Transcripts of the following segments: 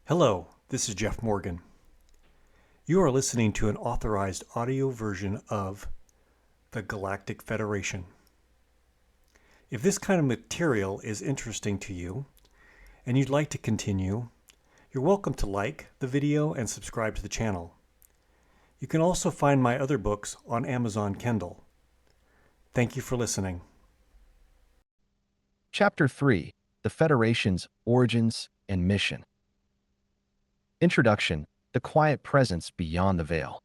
Hello, this is Jeff Morgan. You are listening to an authorized audio version of the Galactic Federation. If this kind of material is interesting to you and you'd like to continue, you're welcome to like the video and subscribe to the channel. You can also find my other books on Amazon Kindle. Thank you for listening. Chapter 3: The Federation's Origins and Mission. Introduction: The Quiet Presence Beyond the Veil.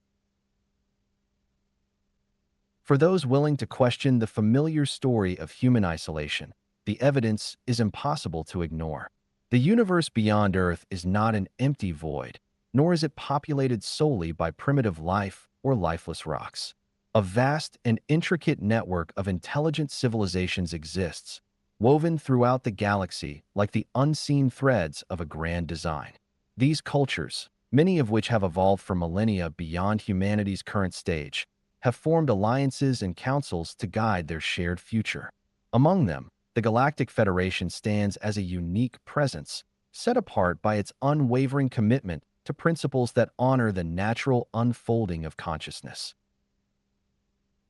For those willing to question the familiar story of human isolation, the evidence is impossible to ignore. The universe beyond Earth is not an empty void, nor is it populated solely by primitive life or lifeless rocks. A vast and intricate network of intelligent civilizations exists, woven throughout the galaxy like the unseen threads of a grand design. These cultures, many of which have evolved for millennia beyond humanity's current stage, have formed alliances and councils to guide their shared future. Among them, the Galactic Federation stands as a unique presence, set apart by its unwavering commitment to principles that honor the natural unfolding of consciousness.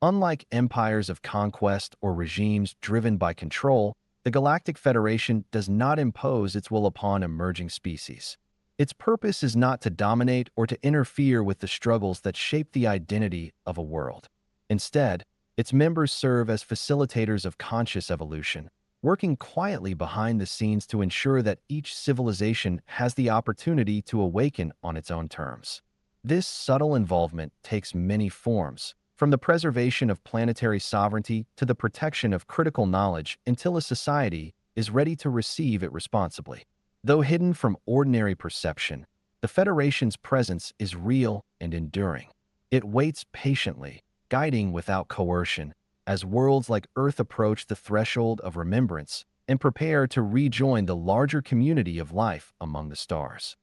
Unlike empires of conquest or regimes driven by control, the Galactic Federation does not impose its will upon emerging species. Its purpose is not to dominate or to interfere with the struggles that shape the identity of a world. Instead, its members serve as facilitators of conscious evolution, working quietly behind the scenes to ensure that each civilization has the opportunity to awaken on its own terms. This subtle involvement takes many forms, from the preservation of planetary sovereignty to the protection of critical knowledge until a society is ready to receive it responsibly. Though hidden from ordinary perception, the Federation's presence is real and enduring. It waits patiently, guiding without coercion, as worlds like Earth approach the threshold of remembrance and prepare to rejoin the larger community of life among the stars.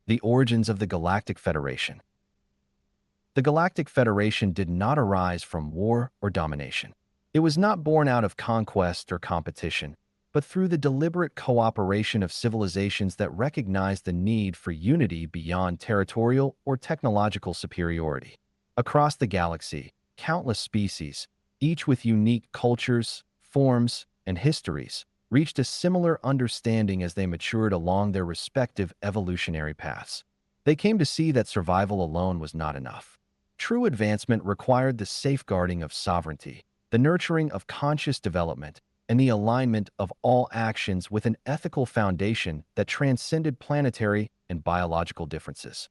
The origins of the Galactic Federation. The Galactic Federation did not arise from war or domination. It was not born out of conquest or competition, but through the deliberate cooperation of civilizations that recognized the need for unity beyond territorial or technological superiority. Across the galaxy, countless species, each with unique cultures, forms, and histories, reached a similar understanding as they matured along their respective evolutionary paths. They came to see that survival alone was not enough. True advancement required the safeguarding of sovereignty, the nurturing of conscious development, and the alignment of all actions with an ethical foundation that transcended planetary and biological differences.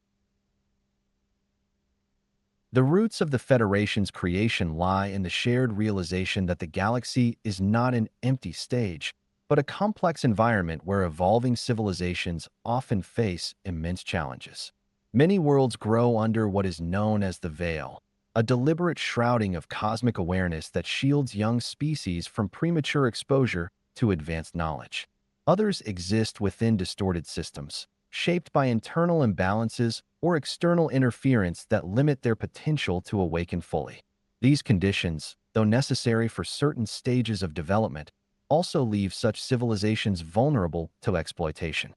The roots of the Federation's creation lie in the shared realization that the galaxy is not an empty stage, but a complex environment where evolving civilizations often face immense challenges. Many worlds grow under what is known as the Veil, a deliberate shrouding of cosmic awareness that shields young species from premature exposure to advanced knowledge. Others exist within distorted systems, shaped by internal imbalances or external interference that limit their potential to awaken fully. These conditions, though necessary for certain stages of development, also leave such civilizations vulnerable to exploitation.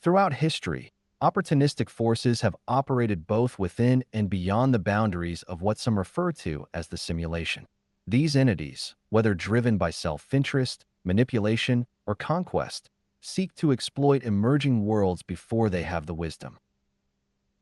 Throughout history, opportunistic forces have operated both within and beyond the boundaries of what some refer to as the simulation. These entities, whether driven by self-interest, manipulation, or conquest, seek to exploit emerging worlds before they have the wisdom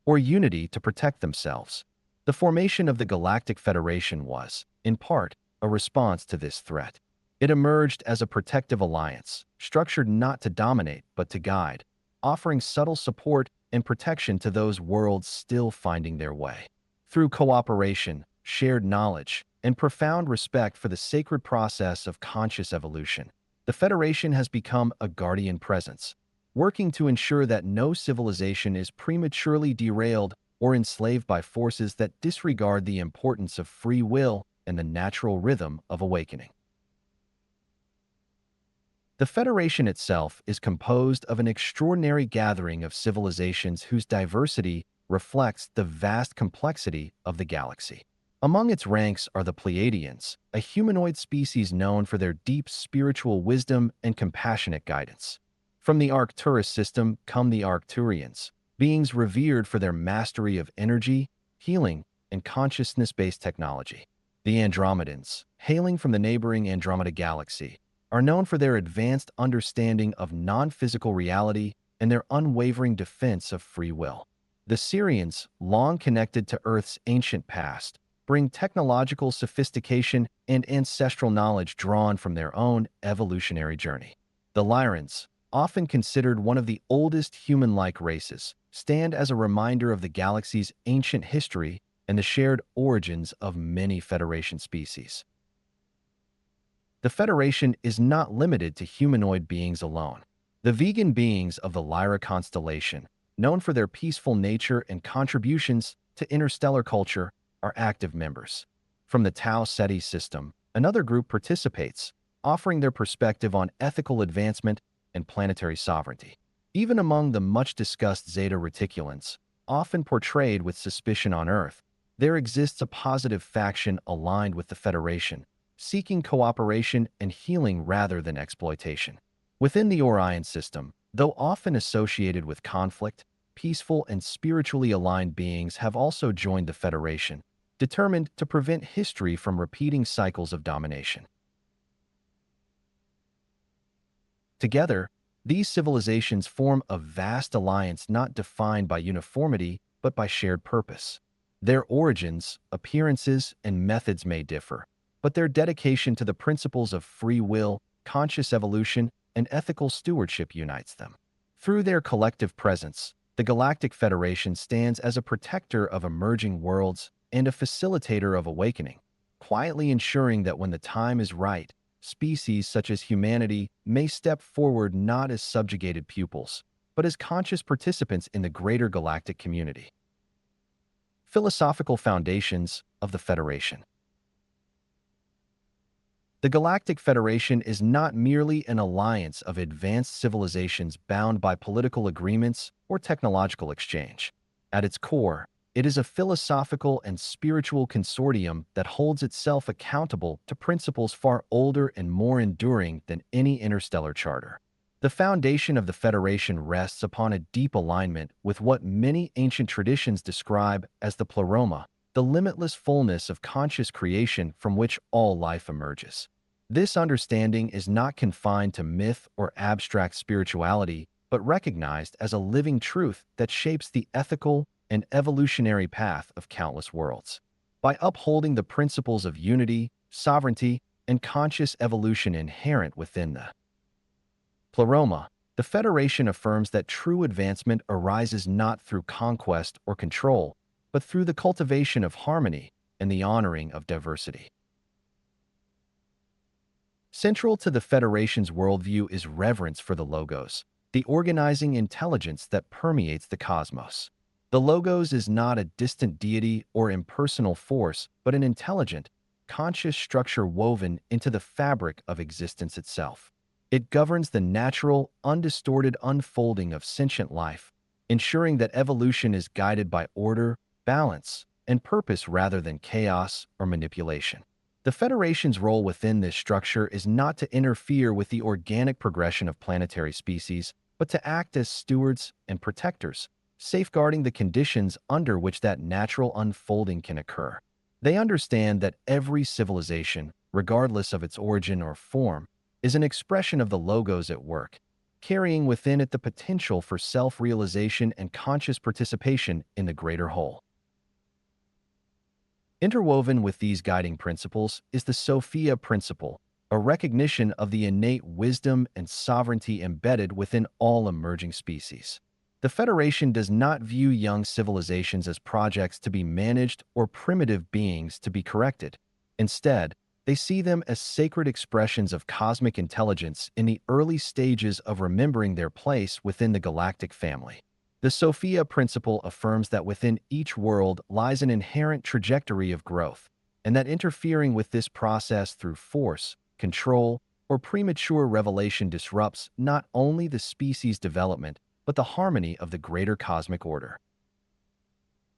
or unity to protect themselves. The formation of the Galactic Federation was, in part, a response to this threat. It emerged as a protective alliance, structured not to dominate but to guide, offering subtle support and protection to those worlds still finding their way. Through cooperation, shared knowledge, and profound respect for the sacred process of conscious evolution, the Federation has become a guardian presence, working to ensure that no civilization is prematurely derailed or enslaved by forces that disregard the importance of free will and the natural rhythm of awakening. The Federation itself is composed of an extraordinary gathering of civilizations whose diversity reflects the vast complexity of the galaxy. Among its ranks are the Pleiadians, a humanoid species known for their deep spiritual wisdom and compassionate guidance. From the Arcturus system come the Arcturians, beings revered for their mastery of energy, healing, and consciousness-based technology. The Andromedans, hailing from the neighboring Andromeda galaxy, are known for their advanced understanding of non-physical reality and their unwavering defense of free will. The Syrians, long connected to Earth's ancient past, bring technological sophistication and ancestral knowledge drawn from their own evolutionary journey. The Lyrans, often considered one of the oldest human-like races, stand as a reminder of the galaxy's ancient history and the shared origins of many Federation species. The Federation is not limited to humanoid beings alone. The vegan beings of the Lyra constellation, known for their peaceful nature and contributions to interstellar culture, are active members. From the Tau Ceti system, another group participates, offering their perspective on ethical advancement and planetary sovereignty. Even among the much-discussed Zeta Reticulans, often portrayed with suspicion on Earth, there exists a positive faction aligned with the Federation, seeking cooperation and healing rather than exploitation. Within the Orion system, though often associated with conflict, peaceful and spiritually aligned beings have also joined the Federation, determined to prevent history from repeating cycles of domination. Together, these civilizations form a vast alliance not defined by uniformity but by shared purpose. Their origins, appearances, and methods may differ, but their dedication to the principles of free will, conscious evolution, and ethical stewardship unites them. Through their collective presence, the Galactic Federation stands as a protector of emerging worlds and a facilitator of awakening, quietly ensuring that when the time is right, species such as humanity may step forward not as subjugated pupils, but as conscious participants in the greater galactic community. Philosophical foundations of the Federation. The Galactic Federation is not merely an alliance of advanced civilizations bound by political agreements or technological exchange. At its core, it is a philosophical and spiritual consortium that holds itself accountable to principles far older and more enduring than any interstellar charter. The foundation of the Federation rests upon a deep alignment with what many ancient traditions describe as the pleroma, the limitless fullness of conscious creation from which all life emerges. This understanding is not confined to myth or abstract spirituality, but recognized as a living truth that shapes the ethical and evolutionary path of countless worlds. By upholding the principles of unity, sovereignty, and conscious evolution inherent within the pleroma, the Federation affirms that true advancement arises not through conquest or control, but through the cultivation of harmony and the honoring of diversity. Central to the Federation's worldview is reverence for the Logos, the organizing intelligence that permeates the cosmos. The Logos is not a distant deity or impersonal force, but an intelligent, conscious structure woven into the fabric of existence itself. It governs the natural, undistorted unfolding of sentient life, ensuring that evolution is guided by order, balance, and purpose rather than chaos or manipulation. The Federation's role within this structure is not to interfere with the organic progression of planetary species, but to act as stewards and protectors, safeguarding the conditions under which that natural unfolding can occur. They understand that every civilization, regardless of its origin or form, is an expression of the Logos at work, carrying within it the potential for self-realization and conscious participation in the greater whole. Interwoven with these guiding principles is the Sophia principle, a recognition of the innate wisdom and sovereignty embedded within all emerging species. The Federation does not view young civilizations as projects to be managed or primitive beings to be corrected. Instead, they see them as sacred expressions of cosmic intelligence in the early stages of remembering their place within the galactic family. The Sophia principle affirms that within each world lies an inherent trajectory of growth, and that interfering with this process through force, control, or premature revelation disrupts not only the species' development, but the harmony of the greater cosmic order.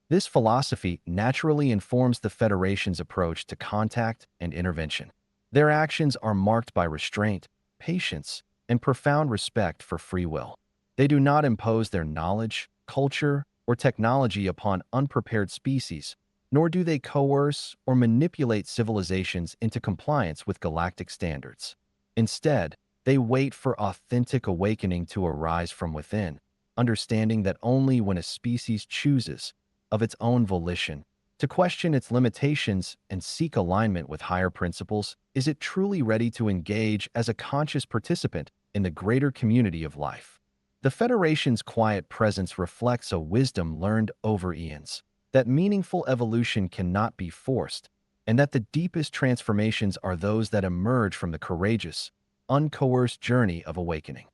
This philosophy naturally informs the Federation's approach to contact and intervention. Their actions are marked by restraint, patience, and profound respect for free will. They do not impose their knowledge, culture, or technology upon unprepared species, nor do they coerce or manipulate civilizations into compliance with galactic standards. Instead, they wait for authentic awakening to arise from within, understanding that only when a species chooses, of its own volition, to question its limitations and seek alignment with higher principles, is it truly ready to engage as a conscious participant in the greater community of life. The Federation's quiet presence reflects a wisdom learned over eons, that meaningful evolution cannot be forced, and that the deepest transformations are those that emerge from the courageous, uncoerced journey of awakening.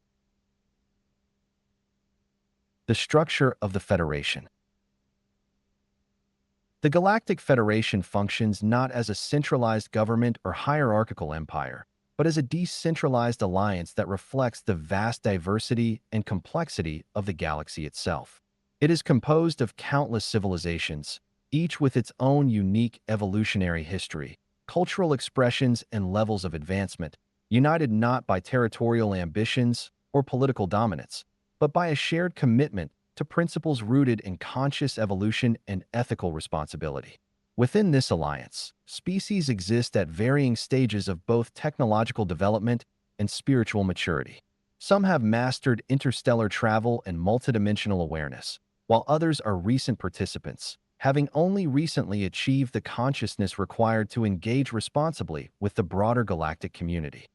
The structure of the Federation. The Galactic Federation functions not as a centralized government or hierarchical empire, but as a decentralized alliance that reflects the vast diversity and complexity of the galaxy itself. It is composed of countless civilizations, each with its own unique evolutionary history, cultural expressions, and levels of advancement, united not by territorial ambitions or political dominance, but by a shared commitment to principles rooted in conscious evolution and ethical responsibility. Within this alliance, species exist at varying stages of both technological development and spiritual maturity. Some have mastered interstellar travel and multidimensional awareness, while others are recent participants, having only recently achieved the consciousness required to engage responsibly with the broader galactic community.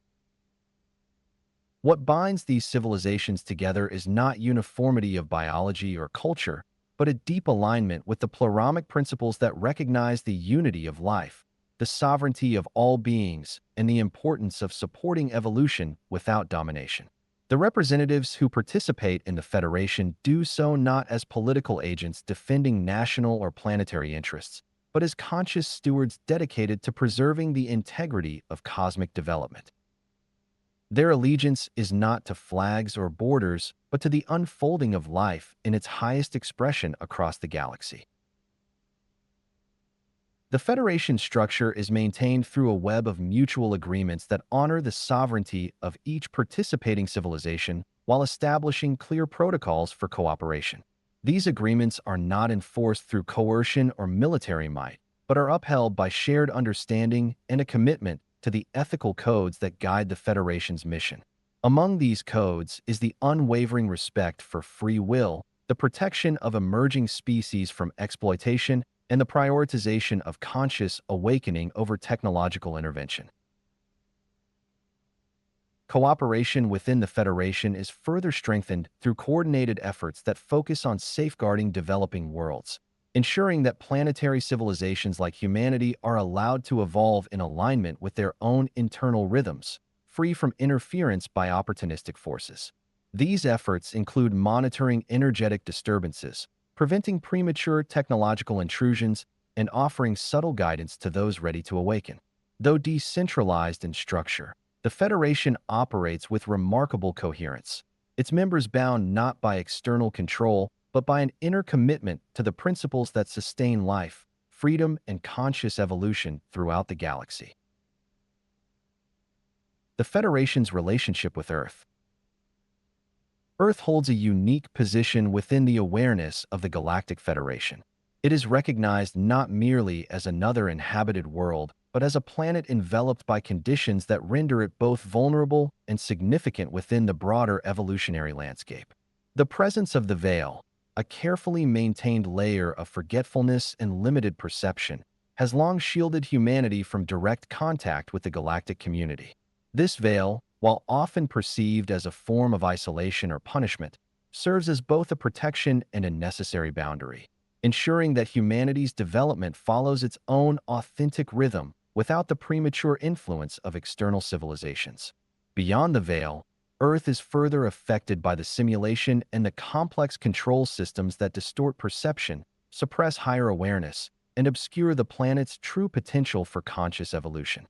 What binds these civilizations together is not uniformity of biology or culture, but a deep alignment with the pluramic principles that recognize the unity of life, the sovereignty of all beings, and the importance of supporting evolution without domination. The representatives who participate in the Federation do so not as political agents defending national or planetary interests, but as conscious stewards dedicated to preserving the integrity of cosmic development. Their allegiance is not to flags or borders, but to the unfolding of life in its highest expression across the galaxy. The Federation structure is maintained through a web of mutual agreements that honor the sovereignty of each participating civilization while establishing clear protocols for cooperation. These agreements are not enforced through coercion or military might, but are upheld by shared understanding and a commitment to the ethical codes that guide the Federation's mission. Among these codes is the unwavering respect for free will, the protection of emerging species from exploitation, and the prioritization of conscious awakening over technological intervention. Cooperation within the Federation is further strengthened through coordinated efforts that focus on safeguarding developing worlds, ensuring that planetary civilizations like humanity are allowed to evolve in alignment with their own internal rhythms, free from interference by opportunistic forces. These efforts include monitoring energetic disturbances, preventing premature technological intrusions, and offering subtle guidance to those ready to awaken. Though decentralized in structure, the Federation operates with remarkable coherence, its members bound not by external control, but by an inner commitment to the principles that sustain life, freedom, and conscious evolution throughout the galaxy. The Federation's relationship with Earth. Earth holds a unique position within the awareness of the Galactic Federation. It is recognized not merely as another inhabited world, but as a planet enveloped by conditions that render it both vulnerable and significant within the broader evolutionary landscape. The presence of the veil, a carefully maintained layer of forgetfulness and limited perception, has long shielded humanity from direct contact with the galactic community. This veil, while often perceived as a form of isolation or punishment, serves as both a protection and a necessary boundary, ensuring that humanity's development follows its own authentic rhythm without the premature influence of external civilizations. Beyond the veil, Earth is further affected by the simulation and the complex control systems that distort perception, suppress higher awareness, and obscure the planet's true potential for conscious evolution.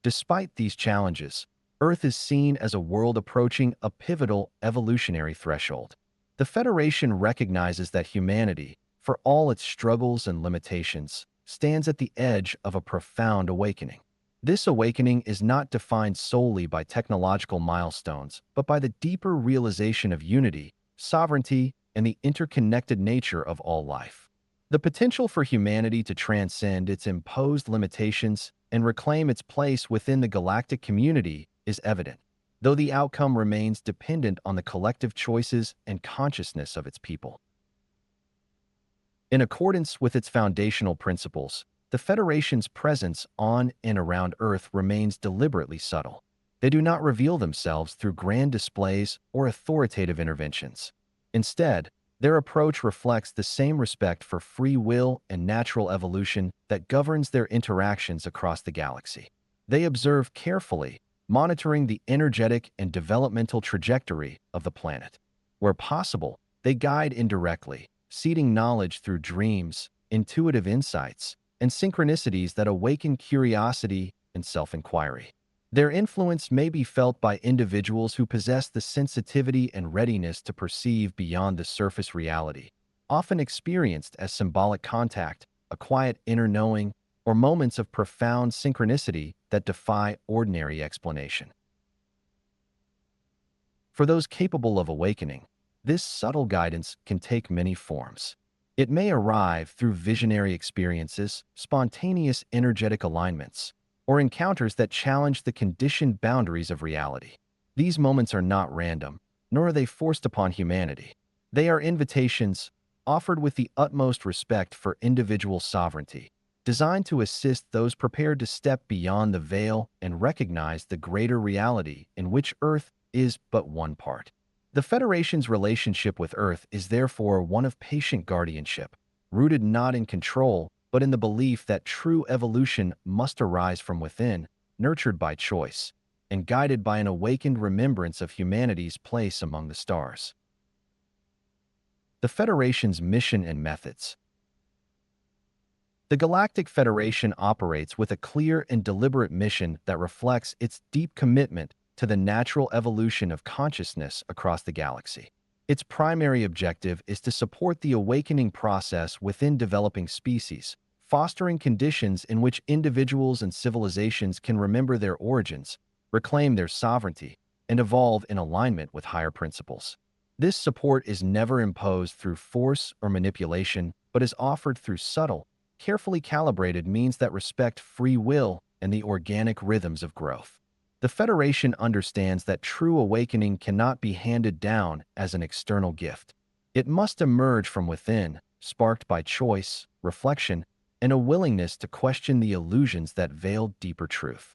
Despite these challenges, Earth is seen as a world approaching a pivotal evolutionary threshold. The Federation recognizes that humanity, for all its struggles and limitations, stands at the edge of a profound awakening. This awakening is not defined solely by technological milestones, but by the deeper realization of unity, sovereignty, and the interconnected nature of all life. The potential for humanity to transcend its imposed limitations and reclaim its place within the galactic community is evident, though the outcome remains dependent on the collective choices and consciousness of its people. In accordance with its foundational principles, the Federation's presence on and around Earth remains deliberately subtle. They do not reveal themselves through grand displays or authoritative interventions. Instead, their approach reflects the same respect for free will and natural evolution that governs their interactions across the galaxy. They observe carefully, monitoring the energetic and developmental trajectory of the planet. Where possible, they guide indirectly, seeding knowledge through dreams, intuitive insights, and synchronicities that awaken curiosity and self-inquiry. Their influence may be felt by individuals who possess the sensitivity and readiness to perceive beyond the surface reality, often experienced as symbolic contact, a quiet inner knowing, or moments of profound synchronicity that defy ordinary explanation. For those capable of awakening, this subtle guidance can take many forms. It may arrive through visionary experiences, spontaneous energetic alignments, or encounters that challenge the conditioned boundaries of reality. These moments are not random, nor are they forced upon humanity. They are invitations, offered with the utmost respect for individual sovereignty, designed to assist those prepared to step beyond the veil and recognize the greater reality in which Earth is but one part. The Federation's relationship with Earth is therefore one of patient guardianship, rooted not in control, but in the belief that true evolution must arise from within, nurtured by choice, and guided by an awakened remembrance of humanity's place among the stars. The Federation's mission and methods. The Galactic Federation operates with a clear and deliberate mission that reflects its deep commitment to the natural evolution of consciousness across the galaxy. Its primary objective is to support the awakening process within developing species, fostering conditions in which individuals and civilizations can remember their origins, reclaim their sovereignty, and evolve in alignment with higher principles. This support is never imposed through force or manipulation, but is offered through subtle, carefully calibrated means that respect free will and the organic rhythms of growth. The Federation understands that true awakening cannot be handed down as an external gift. It must emerge from within, sparked by choice, reflection, and a willingness to question the illusions that veil deeper truth.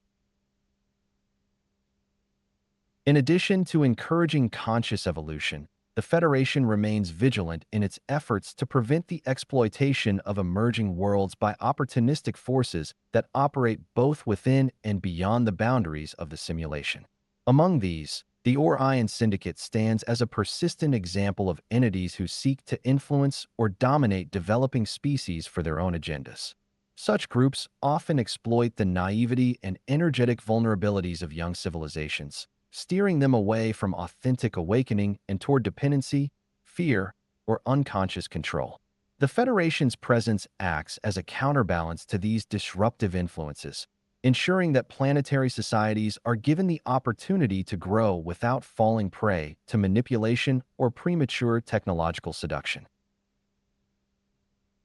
In addition to encouraging conscious evolution, the Federation remains vigilant in its efforts to prevent the exploitation of emerging worlds by opportunistic forces that operate both within and beyond the boundaries of the simulation. Among these, the Orion Syndicate stands as a persistent example of entities who seek to influence or dominate developing species for their own agendas. Such groups often exploit the naivety and energetic vulnerabilities of young civilizations, steering them away from authentic awakening and toward dependency, fear, or unconscious control. The Federation's presence acts as a counterbalance to these disruptive influences, ensuring that planetary societies are given the opportunity to grow without falling prey to manipulation or premature technological seduction.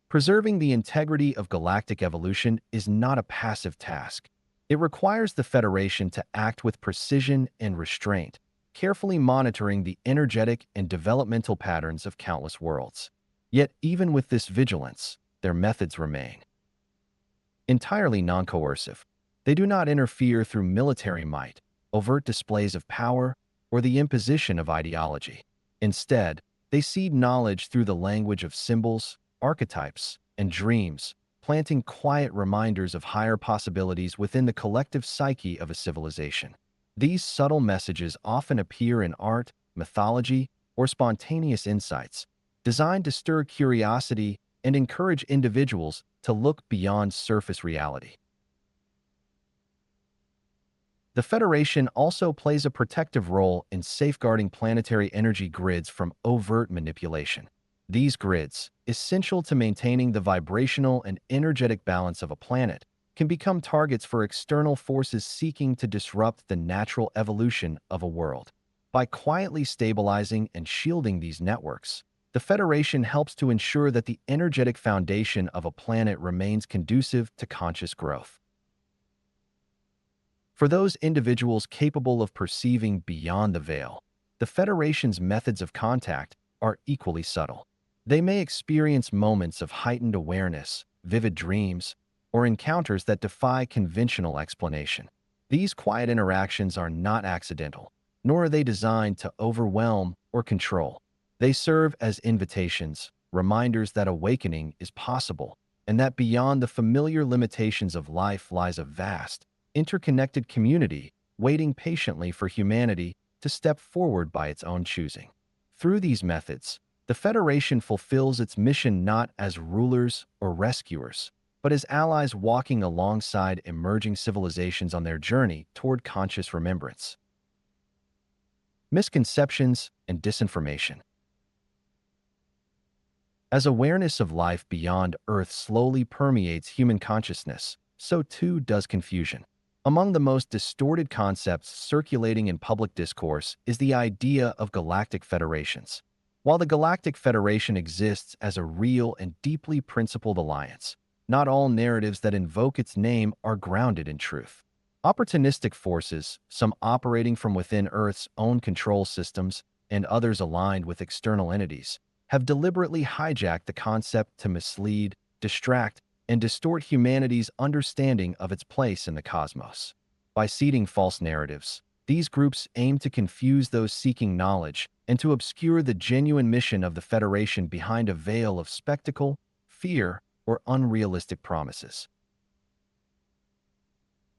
Preserving the integrity of galactic evolution is not a passive task. It requires the Federation to act with precision and restraint, carefully monitoring the energetic and developmental patterns of countless worlds. Yet, even with this vigilance, their methods remain entirely non-coercive. They do not interfere through military might, overt displays of power, or the imposition of ideology. Instead, they seed knowledge through the language of symbols, archetypes, and dreams, planting quiet reminders of higher possibilities within the collective psyche of a civilization. These subtle messages often appear in art, mythology, or spontaneous insights, designed to stir curiosity and encourage individuals to look beyond surface reality. The Federation also plays a protective role in safeguarding planetary energy grids from overt manipulation. These grids, essential to maintaining the vibrational and energetic balance of a planet, can become targets for external forces seeking to disrupt the natural evolution of a world. By quietly stabilizing and shielding these networks, the Federation helps to ensure that the energetic foundation of a planet remains conducive to conscious growth. For those individuals capable of perceiving beyond the veil, the Federation's methods of contact are equally subtle. They may experience moments of heightened awareness, vivid dreams, or encounters that defy conventional explanation. These quiet interactions are not accidental, nor are they designed to overwhelm or control. They serve as invitations, reminders that awakening is possible, and that beyond the familiar limitations of life lies a vast, interconnected community waiting patiently for humanity to step forward by its own choosing. Through these methods, the Federation fulfills its mission not as rulers or rescuers, but as allies walking alongside emerging civilizations on their journey toward conscious remembrance. Misconceptions and disinformation. As awareness of life beyond Earth slowly permeates human consciousness, so too does confusion. Among the most distorted concepts circulating in public discourse is the idea of galactic federations. While the Galactic Federation exists as a real and deeply principled alliance, not all narratives that invoke its name are grounded in truth. Opportunistic forces, some operating from within Earth's own control systems and others aligned with external entities, have deliberately hijacked the concept to mislead, distract, and distort humanity's understanding of its place in the cosmos. By seeding false narratives, these groups aim to confuse those seeking knowledge and to obscure the genuine mission of the Federation behind a veil of spectacle, fear, or unrealistic promises.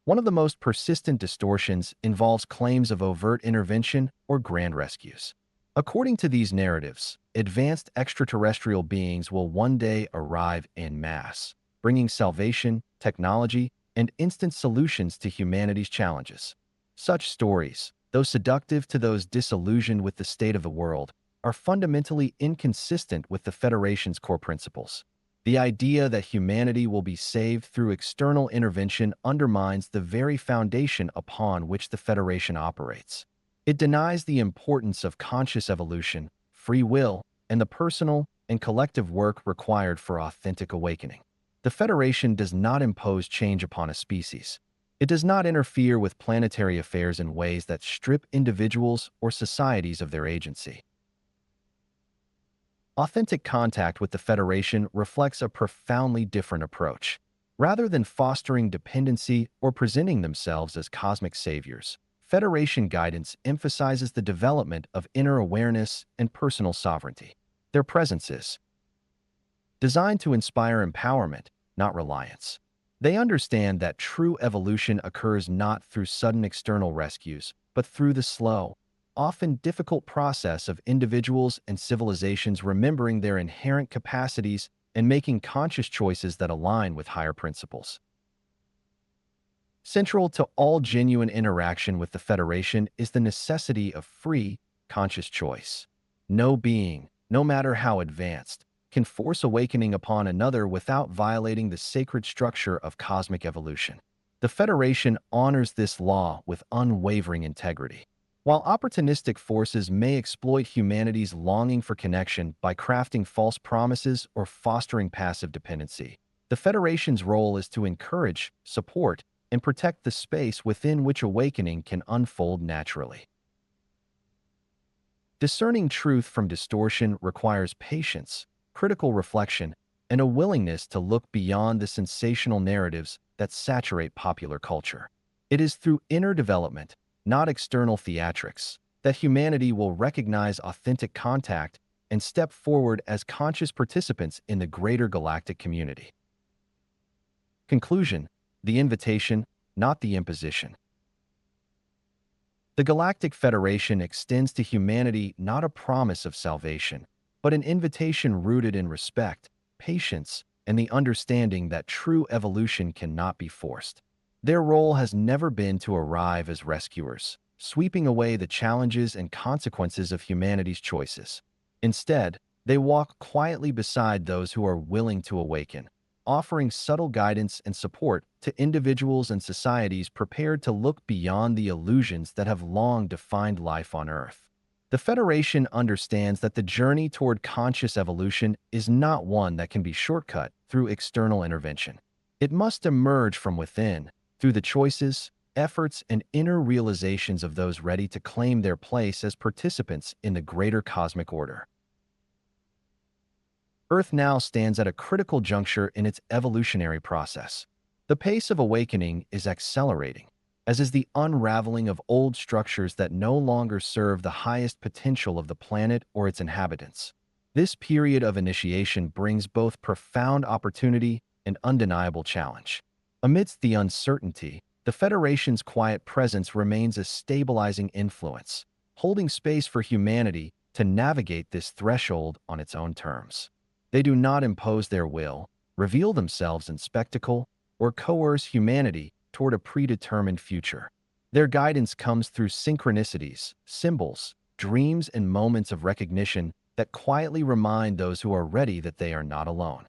One of the most persistent distortions involves claims of overt intervention or grand rescues. According to these narratives, advanced extraterrestrial beings will one day arrive en masse, bringing salvation, technology, and instant solutions to humanity's challenges. Such stories, though seductive to those disillusioned with the state of the world, are fundamentally inconsistent with the Federation's core principles. The idea that humanity will be saved through external intervention undermines the very foundation upon which the Federation operates. It denies the importance of conscious evolution, free will, and the personal and collective work required for authentic awakening. The Federation does not impose change upon a species. It does not interfere with planetary affairs in ways that strip individuals or societies of their agency. Authentic contact with the Federation reflects a profoundly different approach. Rather than fostering dependency or presenting themselves as cosmic saviors, Federation guidance emphasizes the development of inner awareness and personal sovereignty. Their presence is designed to inspire empowerment, not reliance. They understand that true evolution occurs not through sudden external rescues, but through the slow, often difficult process of individuals and civilizations remembering their inherent capacities and making conscious choices that align with higher principles. Central to all genuine interaction with the Federation is the necessity of free, conscious choice. No being, no matter how advanced, can force awakening upon another without violating the sacred structure of cosmic evolution. The Federation honors this law with unwavering integrity. While opportunistic forces may exploit humanity's longing for connection by crafting false promises or fostering passive dependency, the Federation's role is to encourage, support, and protect the space within which awakening can unfold naturally. Discerning truth from distortion requires patience, critical reflection, and a willingness to look beyond the sensational narratives that saturate popular culture. It is through inner development, not external theatrics, that humanity will recognize authentic contact and step forward as conscious participants in the greater galactic community. Conclusion: the invitation, not the imposition. The Galactic Federation extends to humanity not a promise of salvation, but an invitation rooted in respect, patience, and the understanding that true evolution cannot be forced. Their role has never been to arrive as rescuers, sweeping away the challenges and consequences of humanity's choices. Instead, they walk quietly beside those who are willing to awaken, offering subtle guidance and support to individuals and societies prepared to look beyond the illusions that have long defined life on Earth. The Federation understands that the journey toward conscious evolution is not one that can be shortcut through external intervention. It must emerge from within, through the choices, efforts, and inner realizations of those ready to claim their place as participants in the greater cosmic order. Earth now stands at a critical juncture in its evolutionary process. The pace of awakening is accelerating, as is the unraveling of old structures that no longer serve the highest potential of the planet or its inhabitants. This period of initiation brings both profound opportunity and undeniable challenge. Amidst the uncertainty, the Federation's quiet presence remains a stabilizing influence, holding space for humanity to navigate this threshold on its own terms. They do not impose their will, reveal themselves in spectacle, or coerce humanity toward a predetermined future. Their guidance comes through synchronicities, symbols, dreams, and moments of recognition that quietly remind those who are ready that they are not alone.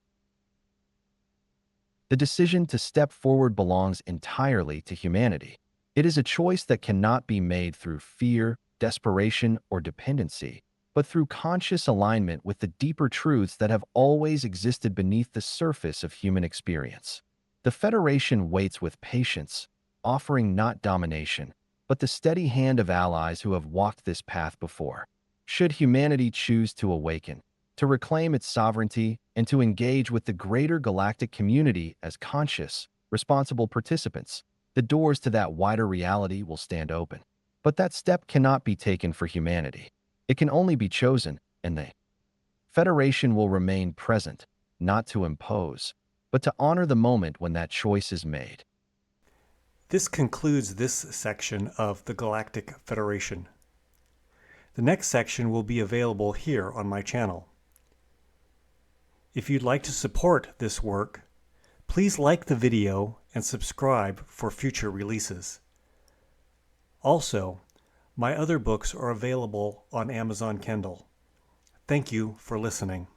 The decision to step forward belongs entirely to humanity. It is a choice that cannot be made through fear, desperation, or dependency, but through conscious alignment with the deeper truths that have always existed beneath the surface of human experience. The Federation waits with patience, offering not domination, but the steady hand of allies who have walked this path before. Should humanity choose to awaken, to reclaim its sovereignty, and to engage with the greater galactic community as conscious, responsible participants, the doors to that wider reality will stand open. But that step cannot be taken for humanity. It can only be chosen, and the Federation will remain present, not to impose, but to honor the moment when that choice is made. This concludes this section of the Galactic Federation. The next section will be available here on my channel. If you'd like to support this work, please like the video and subscribe for future releases. Also, my other books are available on Amazon Kindle. Thank you for listening.